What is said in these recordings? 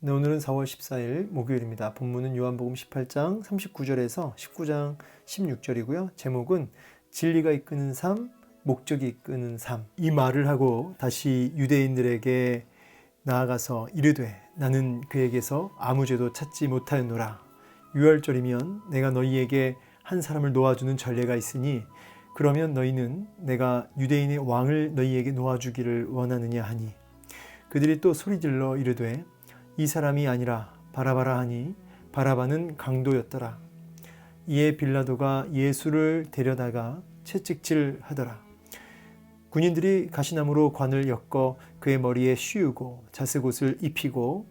네, 오늘은 4월 14일 목요일입니다. 본문은 요한복음 18장 39절에서 19장 16절이고요. 제목은 진리가 이끄는 삶, 목적이 이끄는 삶. 이 말을 하고 다시 유대인들에게 나아가서 이르되 나는 그에게서 아무 죄도 찾지 못하였노라. 유월절이면 내가 너희에게 한 사람을 놓아주는 전례가 있으니 그러면 너희는 내가 유대인의 왕을 너희에게 놓아주기를 원하느냐 하니 그들이 또 소리질러 이르되 이 사람이 아니라 바라바라 하니 바라바는 강도였더라. 이에 빌라도가 예수를 데려다가 채찍질하더라. 군인들이 가시나무로 관을 엮어 그의 머리에 씌우고 자색옷을 입히고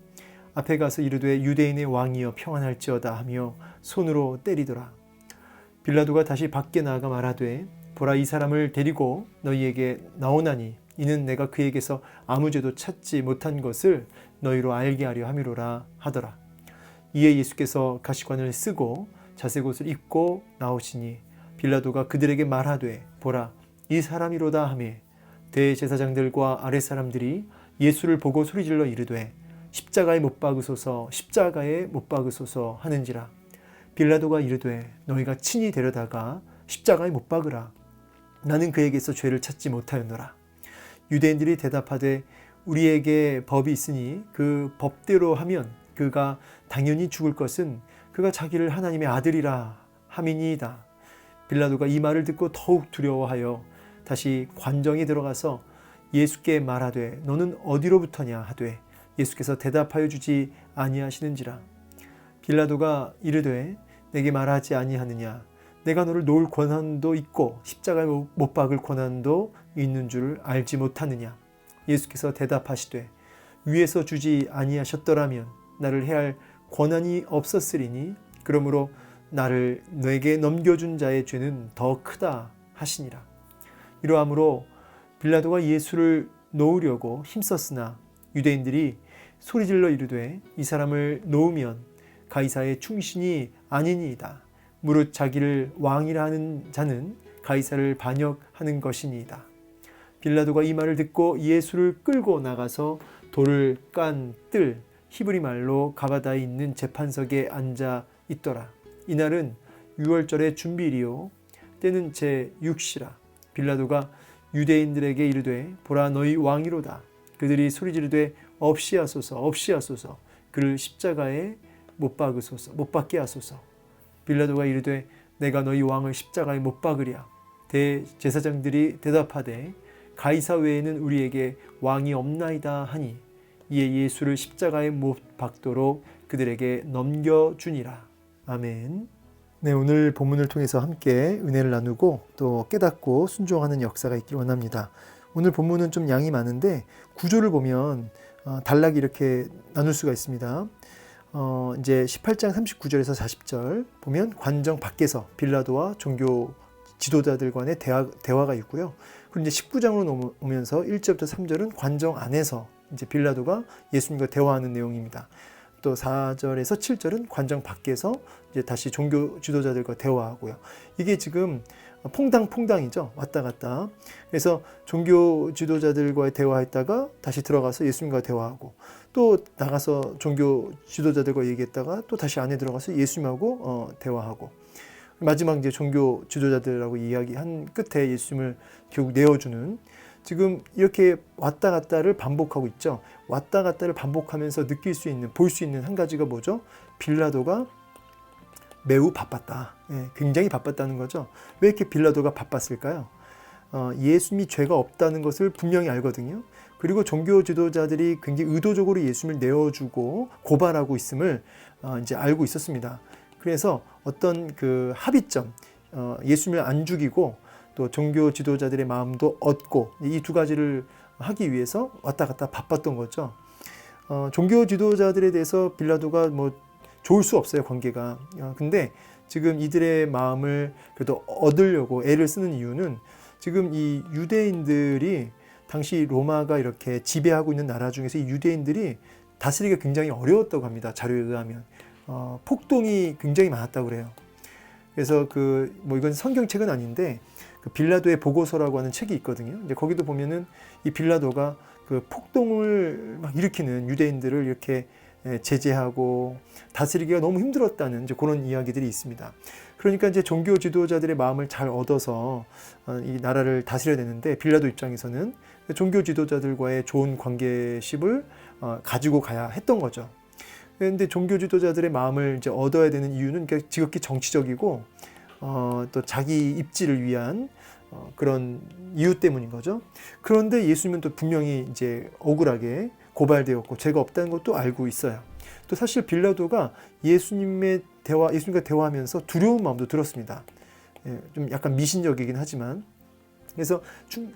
앞에 가서 이르되 유대인의 왕이여 평안할지어다 하며 손으로 때리더라. 빌라도가 다시 밖에 나아가 말하되 보라 이 사람을 데리고 너희에게 나오나니 이는 내가 그에게서 아무 죄도 찾지 못한 것을 너희로 알게 하려 함이로라 하더라. 이에 예수께서 가시관을 쓰고 자색옷을 입고 나오시니 빌라도가 그들에게 말하되 보라 이 사람이로다 하며 대제사장들과 아랫사람들이 예수를 보고 소리질러 이르되 십자가에 못 박으소서 십자가에 못 박으소서 하는지라. 빌라도가 이르되 너희가 친히 데려다가 십자가에 못 박으라. 나는 그에게서 죄를 찾지 못하였노라. 유대인들이 대답하되 우리에게 법이 있으니 그 법대로 하면 그가 당연히 죽을 것은 그가 자기를 하나님의 아들이라 함이니이다. 빌라도가 이 말을 듣고 더욱 두려워하여 다시 관정에 들어가서 예수께 말하되 너는 어디로부터냐 하되 예수께서 대답하여 주지 아니하시는지라. 빌라도가 이르되 내게 말하지 아니하느냐 내가 너를 놓을 권한도 있고 십자가에 못 박을 권한도 있는 줄 알지 못하느냐. 예수께서 대답하시되 위에서 주지 아니하셨더라면 나를 해할 권한이 없었으리니 그러므로 나를 내게 넘겨준 자의 죄는 더 크다 하시니라. 이러함으로 빌라도가 예수를 놓으려고 힘썼으나 유대인들이 소리질러 이르되 이 사람을 놓으면 가이사의 충신이 아니니이다. 무릇 자기를 왕이라 하는 자는 가이사를 반역하는 것이니이다. 빌라도가 이 말을 듣고 예수를 끌고 나가서 돌을 깐 뜰 히브리 말로 가바다에 있는 재판석에 앉아 있더라. 이날은 유월절의 준비일이요 때는 제6시라. 빌라도가 유대인들에게 이르되 보라 너희 왕이로다. 그들이 소리지르되 없이하소서 없이하소서 그를 십자가에 못 박으소서 못 박게 하소서. 빌라도가 이르되 내가 너희 왕을 십자가에 못 박으랴. 대제사장들이 대답하되 가이사 외에는 우리에게 왕이 없나이다 하니 이에 예수를 십자가에 못 박도록 그들에게 넘겨주니라. 아멘. 네, 오늘 본문을 통해서 함께 은혜를 나누고 또 깨닫고 순종하는 역사가 있길 원합니다. 오늘 본문은 좀 양이 많은데 구조를 보면 단락이 이렇게 나눌 수가 있습니다. 이제 18장 39절에서 40절 보면 관정 밖에서 빌라도와 종교 지도자들 간의 대화가 있고요. 그리고 이제 19장으로 오면서 1절부터 3절은 관정 안에서 이제 빌라도가 예수님과 대화하는 내용입니다. 또 4절에서 7절은 관정 밖에서 이제 다시 종교 지도자들과 대화하고요. 이게 지금 퐁당퐁당이죠. 왔다 갔다. 그래서 종교 지도자들과 대화했다가 다시 들어가서 예수님과 대화하고 또 나가서 종교 지도자들과 얘기했다가 또 다시 안에 들어가서 예수님하고 대화하고 마지막 이제 종교 지도자들하고 이야기한 끝에 예수님을 결국 내어주는 지금 이렇게 왔다 갔다를 반복하고 있죠. 왔다 갔다를 반복하면서 느낄 수 있는 볼 수 있는 한 가지가 뭐죠? 빌라도가 매우 바빴다. 굉장히 바빴다는 거죠. 왜 이렇게 빌라도가 바빴을까요? 예수님이 죄가 없다는 것을 분명히 알거든요. 그리고 종교 지도자들이 굉장히 의도적으로 예수님을 내어주고 고발하고 있음을 이제 알고 있었습니다. 그래서 어떤 그 합의점, 예수님을 안 죽이고 또 종교 지도자들의 마음도 얻고 이 두 가지를 하기 위해서 왔다 갔다 바빴던 거죠. 종교 지도자들에 대해서 빌라도가 뭐 좋을 수 없어요, 관계가. 근데 지금 이들의 마음을 그래도 얻으려고 애를 쓰는 이유는 지금 이 유대인들이 당시 로마가 이렇게 지배하고 있는 나라 중에서 이 유대인들이 다스리기가 굉장히 어려웠다고 합니다. 자료에 의하면. 폭동이 굉장히 많았다고 그래요. 그래서 뭐 이건 성경책은 아닌데 그 빌라도의 보고서라고 하는 책이 있거든요. 이제 거기도 보면은 이 빌라도가 그 폭동을 막 일으키는 유대인들을 이렇게 제재하고 다스리기가 너무 힘들었다는 이제 그런 이야기들이 있습니다. 그러니까 이제 종교 지도자들의 마음을 잘 얻어서 이 나라를 다스려야 되는데 빌라도 입장에서는 종교 지도자들과의 좋은 관계십을 가지고 가야 했던 거죠. 그런데 종교 지도자들의 마음을 이제 얻어야 되는 이유는 지극히 정치적이고 또 자기 입지를 위한 그런 이유 때문인 거죠. 그런데 예수님은 또 분명히 이제 억울하게 고발되었고 죄가 없다는 것도 알고 있어요. 또 사실 빌라도가 예수님과 대화하면서 두려운 마음도 들었습니다. 좀 약간 미신적이긴 하지만 그래서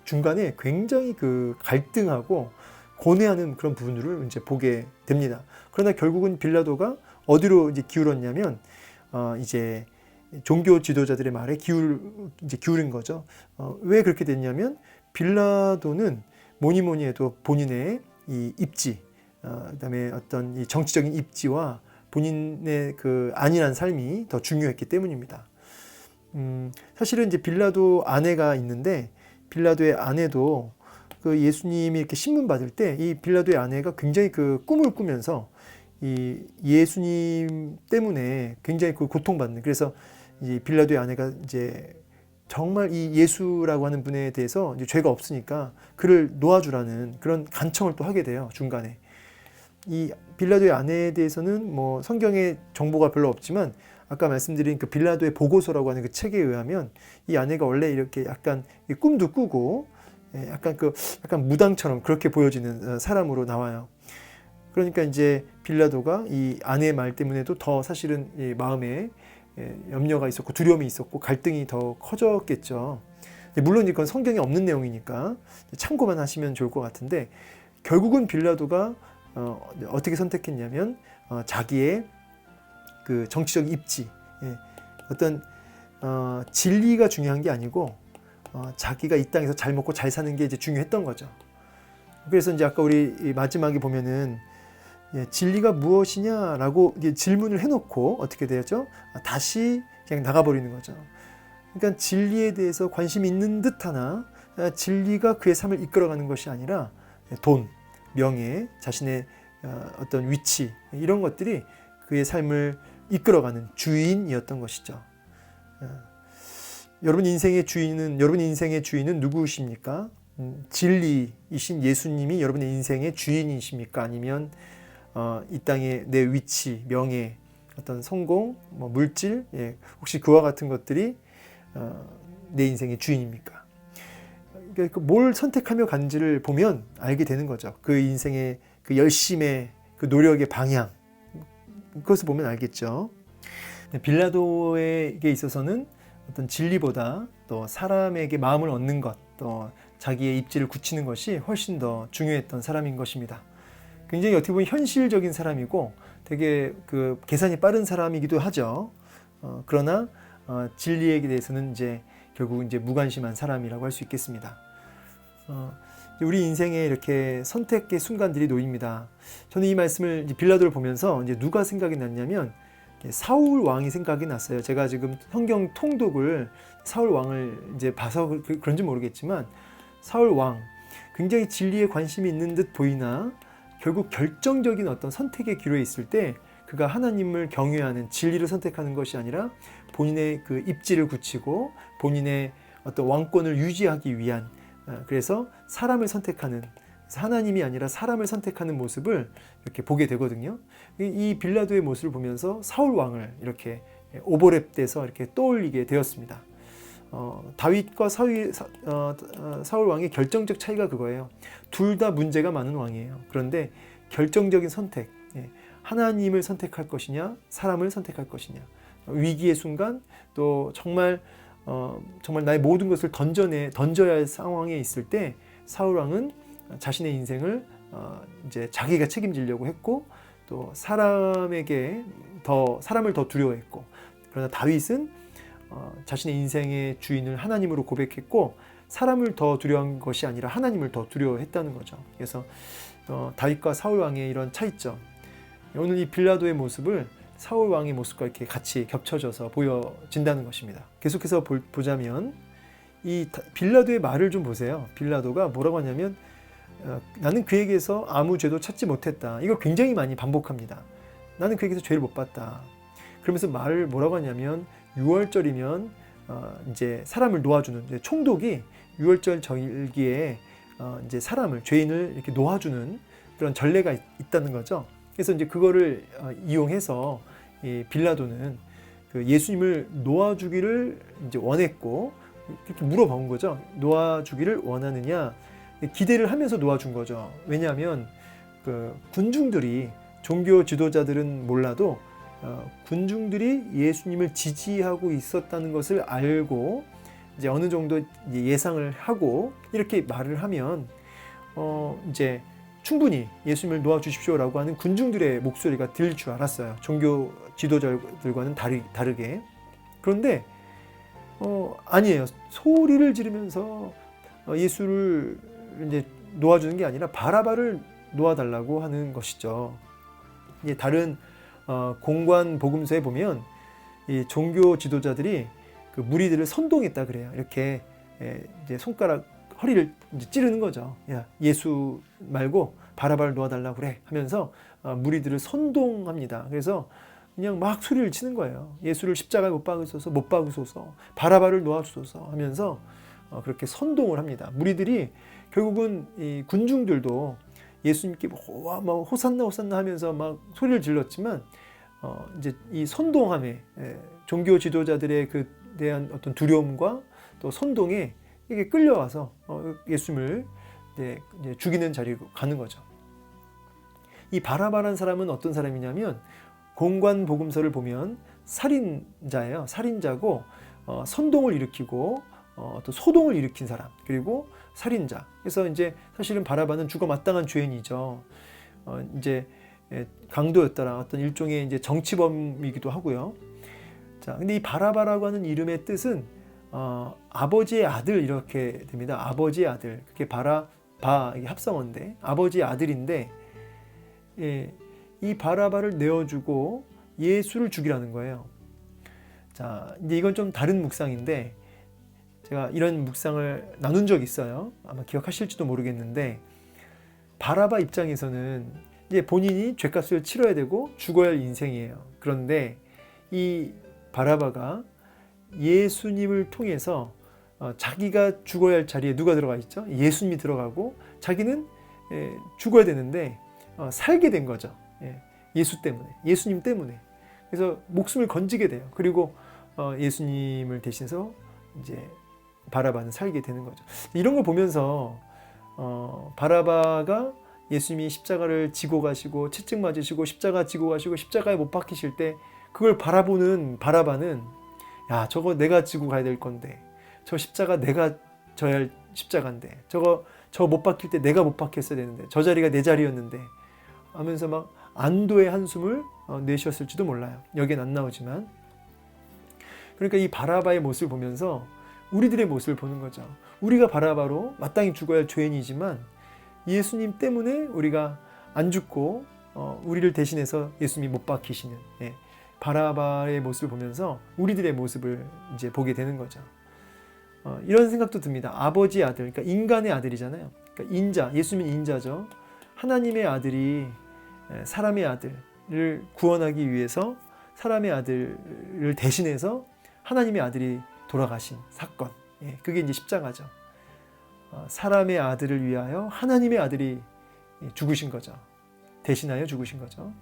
중간에 굉장히 그 갈등하고 고뇌하는 그런 부분들을 이제 보게 됩니다. 그러나 결국은 빌라도가 어디로 이제 기울었냐면 이제 종교 지도자들의 말에 기울인 거죠. 왜 그렇게 됐냐면 빌라도는 뭐니 해도 본인의 이 입지, 그다음에 어떤 이 정치적인 입지와 본인의 그 안일한 삶이 더 중요했기 때문입니다. 사실은 이제 빌라도 아내가 있는데 빌라도의 아내도 그 예수님이 이렇게 신문 받을 때 이 빌라도의 아내가 굉장히 그 꿈을 꾸면서 이 예수님 때문에 굉장히 그 고통받는, 그래서 이 빌라도의 아내가 이제 정말 이 예수라고 하는 분에 대해서 이제 죄가 없으니까 그를 놓아주라는 그런 간청을 또 하게 돼요. 중간에 이 빌라도의 아내에 대해서는 뭐 성경에 정보가 별로 없지만 아까 말씀드린 그 빌라도의 보고서라고 하는 그 책에 의하면 이 아내가 원래 이렇게 약간 꿈도 꾸고 약간 무당처럼 그렇게 보여지는 사람으로 나와요. 그러니까 이제 빌라도가 이 아내의 말 때문에도 더 사실은 이 마음에 염려가 있었고 두려움이 있었고 갈등이 더 커졌겠죠. 물론 이건 성경에 없는 내용이니까 참고만 하시면 좋을 것 같은데 결국은 빌라도가 어떻게 선택했냐면 자기의 그 정치적 입지, 어떤 진리가 중요한 게 아니고 자기가 이 땅에서 잘 먹고 잘 사는 게 이제 중요했던 거죠. 그래서 이제 아까 우리 마지막에 보면은 진리가 무엇이냐라고 질문을 해놓고 어떻게 되었죠? 다시 그냥 나가버리는 거죠. 그러니까 진리에 대해서 관심이 있는 듯하나 진리가 그의 삶을 이끌어가는 것이 아니라 돈, 명예, 자신의 어떤 위치 이런 것들이 그의 삶을 이끌어가는 주인이었던 것이죠. 여러분 인생의 주인은 누구십니까? 진리이신 예수님이 여러분의 인생의 주인이십니까? 아니면 이 땅의 내 위치, 명예, 어떤 성공, 뭐 물질, 혹시 그와 같은 것들이 내 인생의 주인입니까? 그러니까 뭘 선택하며 간지를 보면 알게 되는 거죠. 그 인생의 그 열심의 그 노력의 방향, 그것을 보면 알겠죠. 빌라도에게 있어서는 어떤 진리보다 또 사람에게 마음을 얻는 것, 또 자기의 입지를 굳히는 것이 훨씬 더 중요했던 사람인 것입니다. 굉장히 어떻게 보면 현실적인 사람이고 되게 그 계산이 빠른 사람이기도 하죠. 그러나 진리에 대해서는 이제 결국 이제 무관심한 사람이라고 할 수 있겠습니다. 우리 인생에 이렇게 선택의 순간들이 놓입니다. 저는 이 말씀을 빌라도를 보면서 이제 누가 생각이 났냐면 사울 왕이 생각이 났어요. 제가 지금 성경 통독을 사울 왕을 이제 봐서 그런지 모르겠지만 사울 왕 굉장히 진리에 관심이 있는 듯 보이나 결국 결정적인 어떤 선택의 기로에 있을 때 그가 하나님을 경외하는 진리를 선택하는 것이 아니라 본인의 그 입지를 굳히고 본인의 어떤 왕권을 유지하기 위한, 그래서 사람을 선택하는, 하나님이 아니라 사람을 선택하는 모습을 이렇게 보게 되거든요. 이 빌라도의 모습을 보면서 사울 왕을 이렇게 오버랩돼서 이렇게 떠올리게 되었습니다. 다윗과 사울 왕의 결정적 차이가 그거예요. 둘 다 문제가 많은 왕이에요. 그런데 결정적인 선택, 하나님을 선택할 것이냐, 사람을 선택할 것이냐, 위기의 순간 또 정말 나의 모든 것을 던져야 할 상황에 있을 때 사울 왕은 자신의 인생을 이제 자기가 책임지려고 했고 또 사람을 더 두려워했고, 그러나 다윗은 자신의 인생의 주인을 하나님으로 고백했고 사람을 더 두려워한 것이 아니라 하나님을 더 두려워했다는 거죠. 그래서 다윗과 사울 왕의 이런 차이점, 오늘 이 빌라도의 모습을 사울 왕의 모습과 이렇게 같이 겹쳐져서 보여진다는 것입니다. 계속해서 보자면 이 빌라도의 말을 좀 보세요. 빌라도가 뭐라고 하냐면 나는 그에게서 아무 죄도 찾지 못했다. 이걸 굉장히 많이 반복합니다. 나는 그에게서 죄를 못 봤다. 그러면서 말을 뭐라고 하냐면 6월절이면 이제 사람을 놓아주는 이제 총독이 6월절 절기에 이제 사람을 죄인을 이렇게 놓아주는 그런 전례가 있다는 거죠. 그래서 이제 그거를 이용해서 이 빌라도는 그 예수님을 놓아주기를 이제 원했고 이렇게 물어본 거죠. 놓아주기를 원하느냐 기대를 하면서 놓아준 거죠. 왜냐하면 그 군중들이 종교 지도자들은 몰라도 군중들이 예수님을 지지하고 있었다는 것을 알고 이제 어느 정도 예상을 하고 이렇게 말을 하면 이제 충분히 예수님을 놓아주십시오라고 하는 군중들의 목소리가 들릴 줄 알았어요. 종교 지도자들과는 다르게. 그런데 아니에요. 소리를 지르면서 예수를 이제 놓아주는 게 아니라 바라바를 놓아달라고 하는 것이죠. 이제 다른 공관 복음서에 보면 이 종교 지도자들이 그 무리들을 선동했다 그래요. 이렇게 이제 손가락 허리를 이제 찌르는 거죠. 야, 예수 말고 바라바를 놓아달라고 그래 하면서 무리들을 선동합니다. 그래서 그냥 막 소리를 치는 거예요. 예수를 십자가에 못 박으소서, 바라바를 놓아주소서 하면서 그렇게 선동을 합니다. 무리들이 결국은 이 군중들도 예수님께 호산나 호산나 하면서 막 소리를 질렀지만 이제 이 선동함에 종교 지도자들의 그 대한 어떤 두려움과 또 선동에 이게 끌려와서 예수님을 이제 죽이는 자리로 가는 거죠. 이 바라바라는 사람은 어떤 사람이냐면 공관 복음서를 보면 살인자예요. 살인자고 선동을 일으키고 또 소동을 일으킨 사람 그리고 살인자. 그래서 이제 사실은 바라바는 죽어 마땅한 죄인이죠. 이제 강도였더라 어떤 일종의 이제 정치범이기도 하고요. 자, 근데 이 바라바라고 하는 이름의 뜻은 아버지의 아들 이렇게 됩니다. 아버지의 아들. 그게 바라바 이게 합성어인데 아버지의 아들인데 이 바라바를 내어주고 예수를 죽이라는 거예요. 자, 이제 이건 좀 다른 묵상인데 제가 이런 묵상을 나눈 적이 있어요. 아마 기억하실지도 모르겠는데 바라바 입장에서는 이제 본인이 죄값을 치러야 되고 죽어야 할 인생이에요. 그런데 이 바라바가 예수님을 통해서 자기가 죽어야 할 자리에 누가 들어가 있죠? 예수님이 들어가고 자기는 죽어야 되는데 살게 된 거죠. 예수 때문에, 예수님 때문에. 그래서 목숨을 건지게 돼요. 그리고 예수님을 대신해서 이제 바라바는 살게 되는 거죠. 이런 걸 보면서 바라바가 예수님이 십자가를 지고 가시고 채찍 맞으시고 십자가 지고 가시고 십자가에 못 박히실 때 그걸 바라보는 바라바는 야 저거 내가 지고 가야 될 건데 저 십자가 내가 져야 할 십자가인데 저거 못 박힐 때 내가 못 박혔어야 되는데 저 자리가 내 자리였는데 하면서 막 안도의 한숨을 내쉬었을지도 몰라요. 여기엔 안 나오지만 그러니까 이 바라바의 모습을 보면서 우리들의 모습을 보는 거죠. 우리가 바라바로 마땅히 죽어야 할 죄인이지만 예수님 때문에 우리가 안 죽고 우리를 대신해서 예수님이 못 박히시는 바라바의 모습을 보면서 우리들의 모습을 이제 보게 되는 거죠. 이런 생각도 듭니다. 아버지의 아들, 그러니까 인간의 아들이잖아요. 그러니까 인자, 예수님은 인자죠. 하나님의 아들이 사람의 아들을 구원하기 위해서 사람의 아들을 대신해서 하나님의 아들이 돌아가신 사건. 그게 이제 십자가죠. 사람의 아들을 위하여 하나님의 아들이 죽으신 거죠. 대신하여 죽으신 거죠.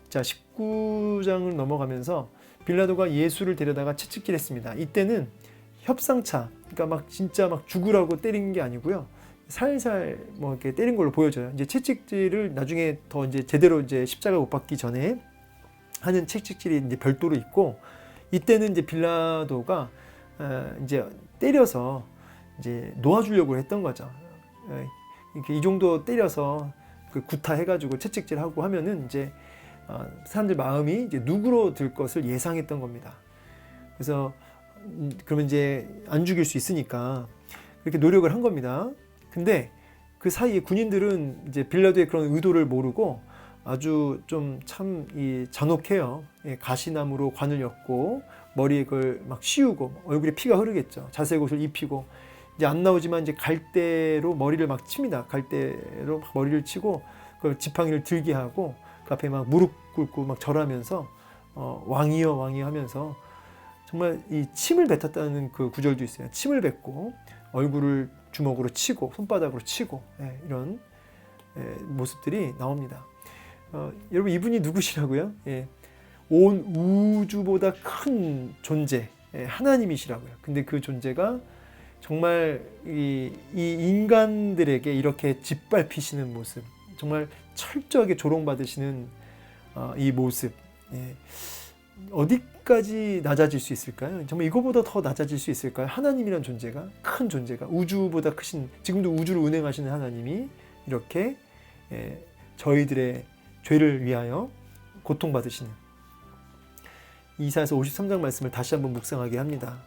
자, 19장을 넘어가면서 빌라도가 예수를 데려다가 채찍질했습니다. 이때는 협상차, 그러니까 막 진짜 막 죽으라고 때린 게 아니고요. 살살 뭐 이렇게 때린 걸로 보여져요. 이제 채찍질을 나중에 더 이제 제대로 이제 십자가 못 박기 전에 하는 채찍질이 이제 별도로 있고, 이때는 이제 빌라도가 이제 때려서 이제 놓아주려고 했던 거죠. 이렇게 이 정도 때려서 그 구타해가지고 채찍질하고 하면은 이제 사람들 마음이 이제 누구로 들 것을 예상했던 겁니다. 그래서 그러면 이제 안 죽일 수 있으니까 그렇게 노력을 한 겁니다. 근데 그 사이에 군인들은 이제 빌라도의 그런 의도를 모르고 아주 좀 참 잔혹해요. 가시나무로 관을 엮고 머리에 그걸 막 씌우고 얼굴에 피가 흐르겠죠. 자색 옷을 입히고 이제 안 나오지만 이제 갈대로 머리를 막 칩니다. 갈대로 막 머리를 치고 그 지팡이를 들게 하고 그 앞에 막 무릎 꿇고 막 절하면서 왕이여 왕이여 하면서 정말 이 침을 뱉었다는 그 구절도 있어요. 침을 뱉고 얼굴을 주먹으로 치고 손바닥으로 치고 이런 모습들이 나옵니다. 여러분 이분이 누구시라고요? 온 우주보다 큰 존재 하나님이시라고요. 근데 그 존재가 정말 이 인간들에게 이렇게 짓밟히시는 모습, 정말 철저하게 조롱받으시는 이 모습, 어디까지 낮아질 수 있을까요? 정말 이거보다 더 낮아질 수 있을까요? 하나님이란 존재가, 큰 존재가, 우주보다 크신, 지금도 우주를 운행하시는 하나님이 이렇게 저희들의 죄를 위하여 고통받으시는, 이사야서 53장 말씀을 다시 한번 묵상하게 합니다.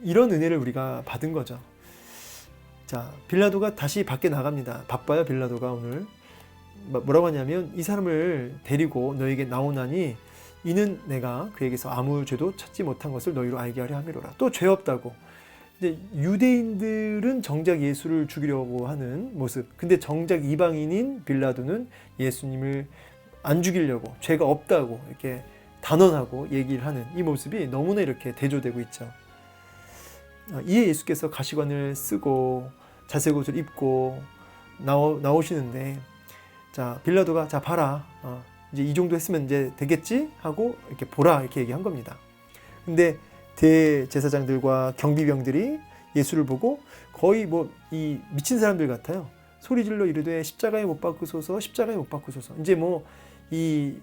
이런 은혜를 우리가 받은 거죠. 자, 빌라도가 다시 밖에 나갑니다. 바빠요, 빌라도가 오늘. 뭐라고 하냐면, 이 사람을 데리고 너에게 나오나니 이는 내가 그에게서 아무 죄도 찾지 못한 것을 너희로 알게 하려 함이로라. 또 죄 없다고. 이제 유대인들은 정작 예수를 죽이려고 하는 모습. 근데 정작 이방인인 빌라도는 예수님을 안 죽이려고, 죄가 없다고 이렇게 단언하고 얘기를 하는 이 모습이 너무나 이렇게 대조되고 있죠. 이에 예수께서 가시관을 쓰고 자색 옷을 입고 나오시는데, 자, 빌라도가 자 봐라, 이제 이 정도 했으면 이제 되겠지 하고 이렇게 보라 이렇게 얘기한 겁니다. 근데 대제사장들과 경비병들이 예수를 보고 거의 뭐 이 미친 사람들 같아요. 소리질러 이르되 십자가에 못 박으소서, 십자가에 못 박으소서. 이제 뭐 이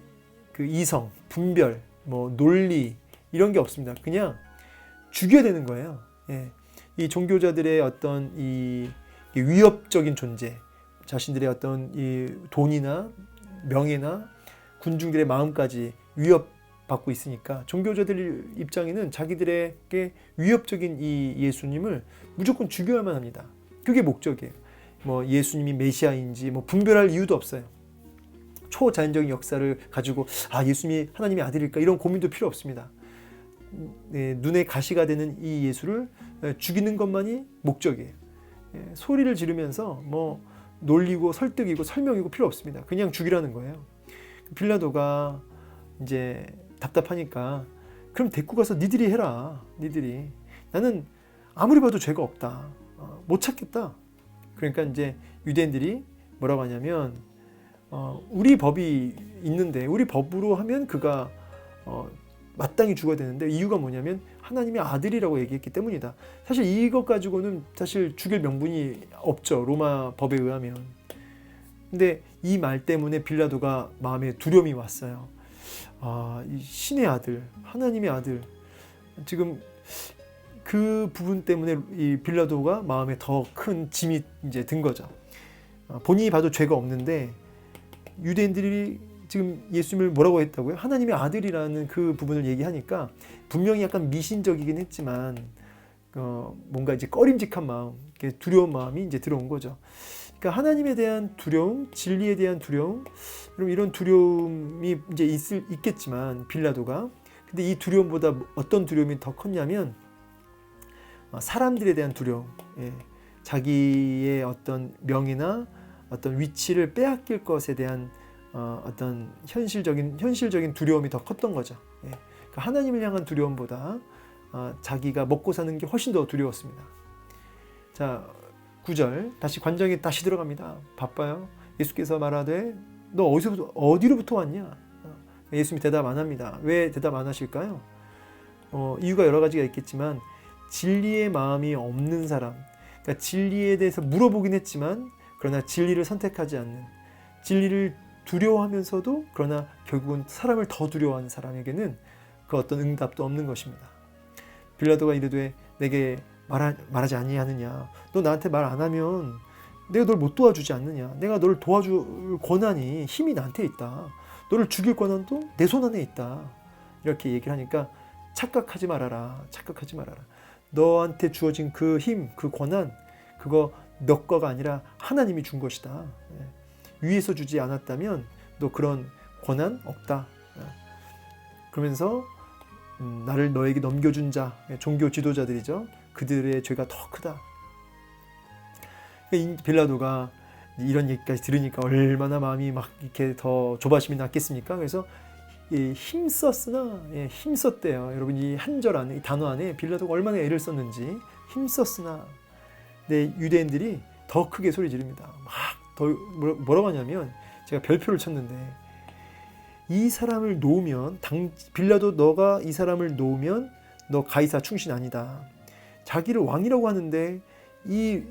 그 이성, 분별, 뭐 논리 이런 게 없습니다. 그냥 죽여야 되는 거예요. 이 종교자들의 어떤 이 위협적인 존재, 자신들의 어떤 이 돈이나 명예나 군중들의 마음까지 위협받고 있으니까 종교자들 입장에는 자기들에게 위협적인 이 예수님을 무조건 죽여야만 합니다. 그게 목적이에요. 뭐 예수님이 메시아인지 뭐 분별할 이유도 없어요. 초자연적인 역사를 가지고 예수님이 하나님의 아들일까 이런 고민도 필요 없습니다. 눈에 가시가 되는 이 예수를 죽이는 것만이 목적이에요. 소리를 지르면서 뭐 놀리고 설득이고 설명이고 필요 없습니다. 그냥 죽이라는 거예요. 빌라도가 이제 답답하니까 그럼 데리고 가서 니들이 해라. 니들이. 나는 아무리 봐도 죄가 없다. 못 찾겠다. 그러니까 이제 유대인들이 뭐라고 하냐면 우리 법이 있는데 우리 법으로 하면 그가 마땅히 죽어야 되는데, 이유가 뭐냐면 하나님의 아들이라고 얘기했기 때문이다. 사실 이것 가지고는 사실 죽일 명분이 없죠. 로마 법에 의하면. 근데 이 말 때문에 빌라도가 마음에 두려움이 왔어요. 이 신의 아들, 하나님의 아들. 지금 그 부분 때문에 이 빌라도가 마음에 더 큰 짐이 이제 든 거죠. 본인이 봐도 죄가 없는데 유대인들이 지금 예수님을 뭐라고 했다고요? 하나님의 아들이라는 그 부분을 얘기하니까 분명히 약간 미신적이긴 했지만 뭔가 이제 꺼림직한 마음, 두려운 마음이 이제 들어온 거죠. 그러니까 하나님에 대한 두려움, 진리에 대한 두려움, 그럼 이런 두려움이 이제 있겠지만 빌라도가, 근데 이 두려움보다 어떤 두려움이 더 컸냐면 사람들에 대한 두려움, 자기의 어떤 명예나 어떤 위치를 빼앗길 것에 대한 어떤 현실적인 두려움이 더 컸던 거죠. 그러니까 하나님을 향한 두려움보다 자기가 먹고 사는 게 훨씬 더 두려웠습니다. 자, 9절 다시 관정에 다시 들어갑니다. 바빠요. 예수께서 말하되 너 어디로부터 왔냐? 예수님이 대답 안 합니다. 왜 대답 안 하실까요? 이유가 여러 가지가 있겠지만 진리의 마음이 없는 사람, 그러니까 진리에 대해서 물어보긴 했지만 그러나 진리를 선택하지 않는, 진리를 두려워하면서도 그러나 결국은 사람을 더 두려워하는 사람에게는 그 어떤 응답도 없는 것입니다. 빌라도가 이르되 내게 말하지 아니하느냐? 너 나한테 말 안 하면 내가 널 못 도와주지 않느냐? 내가 너를 도와줄 권한이, 힘이 나한테 있다. 너를 죽일 권한도 내 손 안에 있다. 이렇게 얘기를 하니까 착각하지 말아라. 착각하지 말아라. 너한테 주어진 그 힘, 그 권한, 그거 너 거가 아니라 하나님이 준 것이다. 위에서 주지 않았다면 너 그런 권한 없다. 그러면서 나를 너에게 넘겨준 자, 종교 지도자들이죠. 그들의 죄가 더 크다. 빌라도가 이런 얘기까지 들으니까 얼마나 마음이 막 이렇게 더 조바심이 났겠습니까? 그래서 힘썼으나, 힘썼대요. 여러분, 이 한 절 안에, 이 단어 안에 빌라도가 얼마나 애를 썼는지, 힘썼으나. 네, 유대인들이 더 크게 소리 지릅니다. 막 더 뭐라고 하냐면, 제가 별표를 쳤는데, 이 사람을 놓으면, 빌라도 너가 이 사람을 놓으면 너 가이사 충신 아니다. 자기를 왕이라고 하는데 이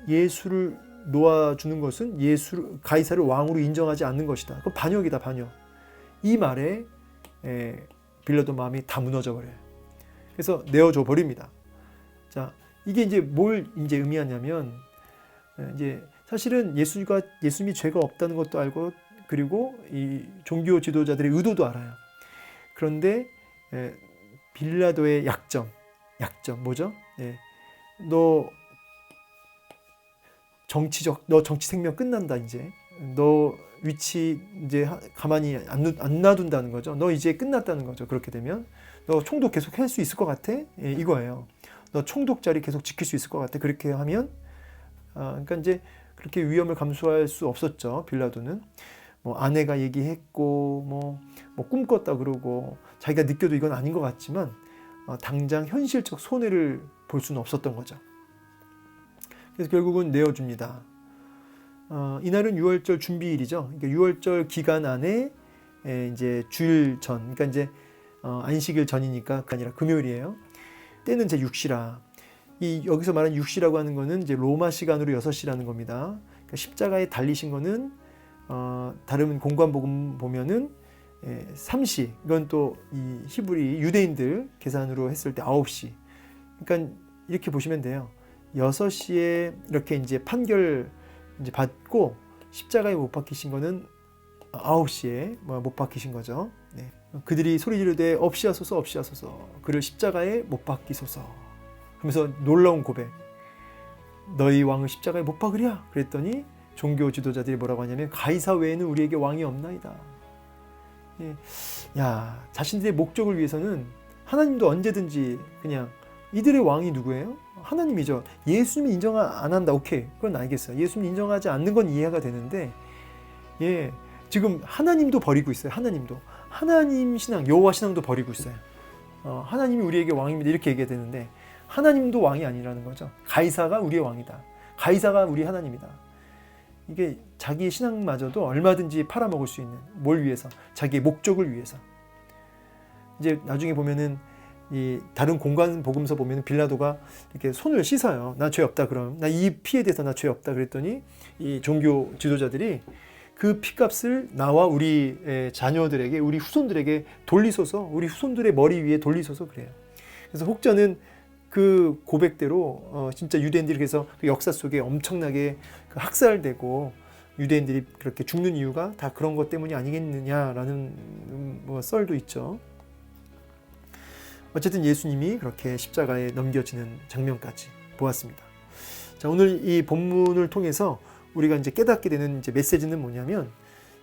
예수를 놓아주는 것은 가이사를 왕으로 인정하지 않는 것이다. 그 반역이다, 반역. 이 말에 빌라도 마음이 다 무너져 버려요. 그래서 내어줘 버립니다. 자, 이게 이제 뭘 이제 의미하냐면, 이제 사실은 예수님이 죄가 없다는 것도 알고, 그리고 이 종교 지도자들의 의도도 알아요. 그런데 빌라도의 약점 뭐죠? 너 정치 생명 끝난다. 이제 너 위치 이제 가만히 안 놔둔다는 거죠. 너 이제 끝났다는 거죠. 그렇게 되면 너 총독 계속 할 수 있을 것 같아? 이거예요. 너 총독 자리 계속 지킬 수 있을 것 같아? 그렇게 하면 그러니까 이제 그렇게 위험을 감수할 수 없었죠. 빌라도는 뭐 아내가 얘기했고 뭐 꿈꿨다 그러고 자기가 느껴도 이건 아닌 것 같지만 당장 현실적 손해를 볼 수는 없었던 거죠. 그래서 결국은 내어줍니다. 이날은 유월절 준비일이죠. 그러니까 유월절 기간 안에 이제 주일 전, 그러니까 이제 안식일 전이니까 그게 아니라 금요일이에요. 때는 제 6시라. 여기서 말하는 6시라고 하는 거는 이제 로마 시간으로 6시라는 겁니다. 그러니까 십자가에 달리신 거는 다른 공관복음 보면은 3시. 이건 또 이 히브리 유대인들 계산으로 했을 때 9시. 그러니까 이렇게 보시면 돼요. 6시에 이렇게 이제 판결 이제 받고 십자가에 못 박히신 거는 9시에 못 박히신 거죠. 네. 그들이 소리 지르되 없이하소서 없이하소서 그를 십자가에 못 박히소서 하면서 놀라운 고백. 너희 왕을 십자가에 못 박으랴. 그랬더니 종교 지도자들이 뭐라고 하냐면 가이사 외에는 우리에게 왕이 없나이다. 야, 자신들의 목적을 위해서는 하나님도 언제든지 그냥 이들의 왕이 누구예요? 하나님이죠. 예수님이 인정 안 한다. 오케이. 그건 알겠어요. 예수님 인정하지 않는 건 이해가 되는데 지금 하나님도 버리고 있어요. 하나님 신앙, 여호와 신앙도 버리고 있어요. 하나님이 우리에게 왕입니다. 이렇게 얘기해야 되는데 하나님도 왕이 아니라는 거죠. 가이사가 우리의 왕이다. 가이사가 우리 하나님이다. 이게 자기의 신앙마저도 얼마든지 팔아먹을 수 있는, 뭘 위해서? 자기의 목적을 위해서. 이제 나중에 보면은 이 다른 공간 복음서 보면은 빌라도가 이렇게 손을 씻어요. 나 죄 없다. 그럼 나 이 피에 대해서 나 죄 없다. 그랬더니 이 종교 지도자들이 그 피값을 나와 우리 자녀들에게, 우리 후손들에게 돌리소서, 우리 후손들의 머리 위에 돌리소서 그래요. 그래서 혹자는 그 고백대로 진짜 유대인들이 그래서 그 역사 속에 엄청나게 학살되고 유대인들이 그렇게 죽는 이유가 다 그런 것 때문이 아니겠느냐라는 썰도 있죠. 어쨌든 예수님이 그렇게 십자가에 넘겨지는 장면까지 보았습니다. 자, 오늘 이 본문을 통해서 우리가 이제 깨닫게 되는 이제 메시지는 뭐냐면,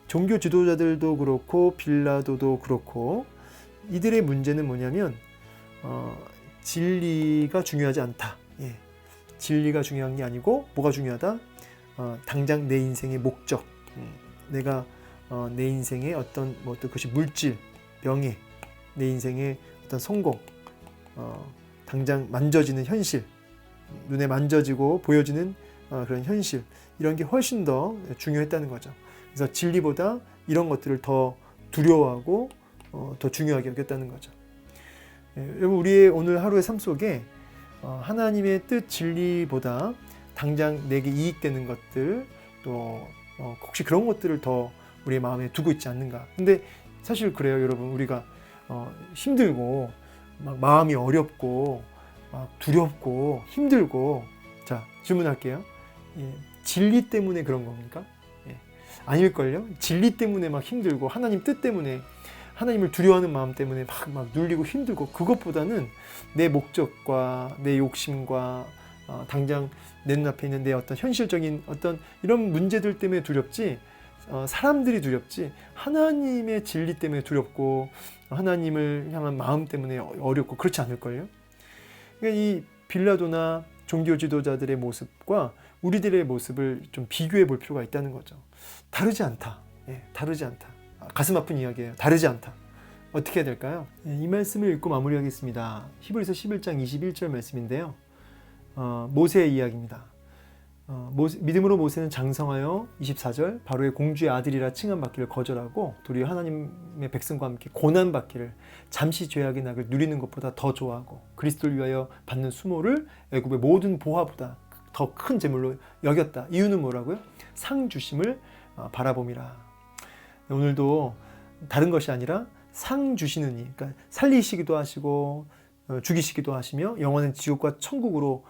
종교 지도자들도 그렇고 빌라도도 그렇고 이들의 문제는 뭐냐면 진리가 중요하지 않다. 진리가 중요한 게 아니고 뭐가 중요하다? 당장 내 인생의 목적, 내가 내 인생의 어떤 그것이 물질, 명예, 내 인생의 어떤 성공, 당장 만져지는 현실, 눈에 만져지고 보여지는 그런 현실, 이런 게 훨씬 더 중요했다는 거죠. 그래서 진리보다 이런 것들을 더 두려워하고 더 중요하게 여겼다는 거죠. 여러분, 우리의 오늘 하루의 삶 속에 하나님의 뜻, 진리보다 당장 내게 이익되는 것들, 또 혹시 그런 것들을 더 우리의 마음에 두고 있지 않는가. 근데 사실 그래요, 여러분. 우리가 힘들고 막 마음이 어렵고 막 두렵고 힘들고, 자, 질문할게요. 진리 때문에 그런 겁니까? 아닐걸요? 진리 때문에 막 힘들고 하나님 뜻 때문에, 하나님을 두려워하는 마음 때문에 막 눌리고 힘들고, 그것보다는 내 목적과 내 욕심과 당장 내 눈앞에 있는 내 어떤 현실적인 어떤 이런 문제들 때문에 두렵지, 사람들이 두렵지, 하나님의 진리 때문에 두렵고 하나님을 향한 마음 때문에 어렵고 그렇지 않을걸요? 그러니까 이 빌라도나 종교 지도자들의 모습과 우리들의 모습을 좀 비교해 볼 필요가 있다는 거죠. 다르지 않다. 다르지 않다. 가슴 아픈 이야기예요. 다르지 않다. 어떻게 해야 될까요? 이 말씀을 읽고 마무리하겠습니다. 히브리서 11장 21절 말씀인데요. 모세의 이야기입니다. 믿음으로 모세는 장성하여 24절 바로의 공주의 아들이라 칭함받기를 거절하고 도리어 하나님의 백성과 함께 고난받기를 잠시 죄악의 낙을 누리는 것보다 더 좋아하고 그리스도를 위하여 받는 수모를 애굽의 모든 보화보다 더 큰 재물로 여겼다. 이유는 뭐라고요? 상 주심을 바라봄이라. 오늘도 다른 것이 아니라 상 주시는 이, 그러니까 살리시기도 하시고 죽이시기도 하시며 영원한 지옥과 천국으로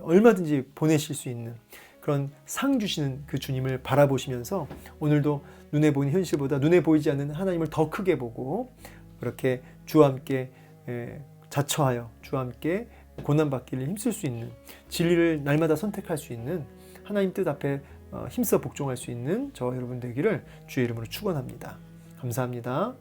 얼마든지 보내실 수 있는 그런 상 주시는 그 주님을 바라보시면서 오늘도 눈에 보이는 현실보다 눈에 보이지 않는 하나님을 더 크게 보고 그렇게 주와 함께 자처하여 주와 함께 고난받기를 힘쓸 수 있는 진리를 날마다 선택할 수 있는 하나님 뜻 앞에 힘써 복종할 수 있는 저와 여러분 되기를 주의 이름으로 축원합니다. 감사합니다.